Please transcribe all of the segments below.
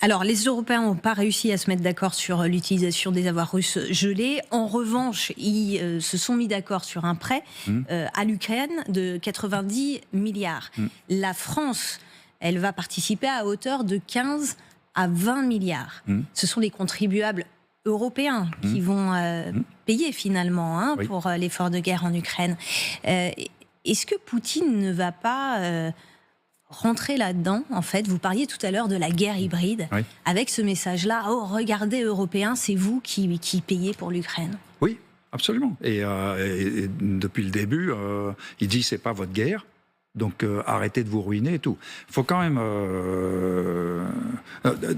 Alors, les Européens n'ont pas réussi à se mettre d'accord sur l'utilisation des avoirs russes gelés. En revanche, ils se sont mis d'accord sur un prêt à l'Ukraine de 90 milliards. La France, elle va participer à hauteur de 15 à 20 milliards. Ce sont les contribuables européens qui vont payer finalement Oui. pour l'effort de guerre en Ukraine. Est-ce que Poutine ne va pas rentrer là-dedans, en fait? Vous parliez tout à l'heure de la guerre hybride, Oui. avec ce message-là, oh, regardez, Européens, c'est vous qui payez pour l'Ukraine. Oui, absolument. Et depuis le début, il dit c'est pas votre guerre, donc arrêtez de vous ruiner et tout. Il faut quand même...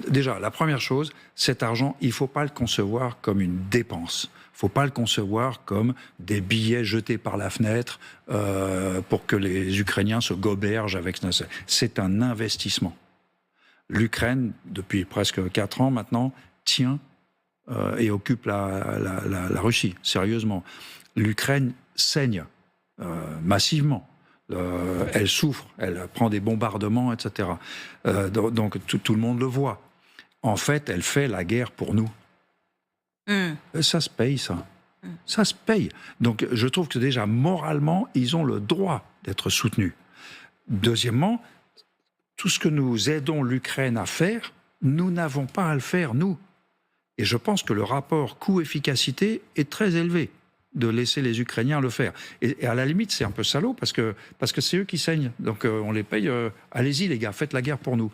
déjà, la première chose, cet argent, il ne faut pas le concevoir comme une dépense. Il ne faut pas le concevoir comme des billets jetés par la fenêtre pour que les Ukrainiens se gobergent avec... C'est un investissement. L'Ukraine, depuis presque 4 ans maintenant, tient et occupe la Russie, sérieusement. L'Ukraine saigne massivement. Elle souffre, elle prend des bombardements, etc. Donc tout le monde le voit. En fait, elle fait la guerre pour nous. Ça se paye, ça. Ça se paye. Donc je trouve que déjà, moralement, ils ont le droit d'être soutenus. Deuxièmement, tout ce que nous aidons l'Ukraine à faire, nous n'avons pas à le faire, nous. Et je pense que le rapport coût-efficacité est très élevé de laisser les Ukrainiens le faire. Et à la limite, c'est un peu salaud parce que c'est eux qui saignent. Donc on les paye, allez-y les gars, faites la guerre pour nous.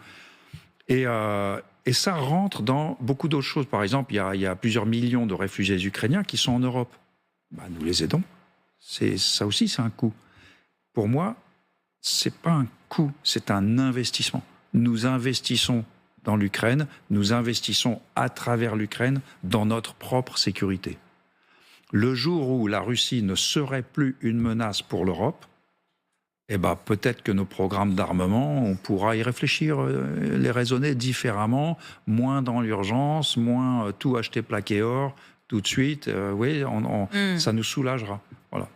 Et ça rentre dans beaucoup d'autres choses. Par exemple, il y a plusieurs millions de réfugiés ukrainiens qui sont en Europe. Bah, nous les aidons. Ça aussi, c'est un coût. Pour moi, c'est pas un coût, c'est un investissement. Nous investissons dans l'Ukraine, nous investissons à travers l'Ukraine dans notre propre sécurité. Le jour où la Russie ne serait plus une menace pour l'Europe, eh ben, peut-être que nos programmes d'armement, on pourra y réfléchir, les raisonner différemment, moins dans l'urgence, moins tout acheter plaqué or, tout de suite. Oui, ça nous soulagera. Voilà.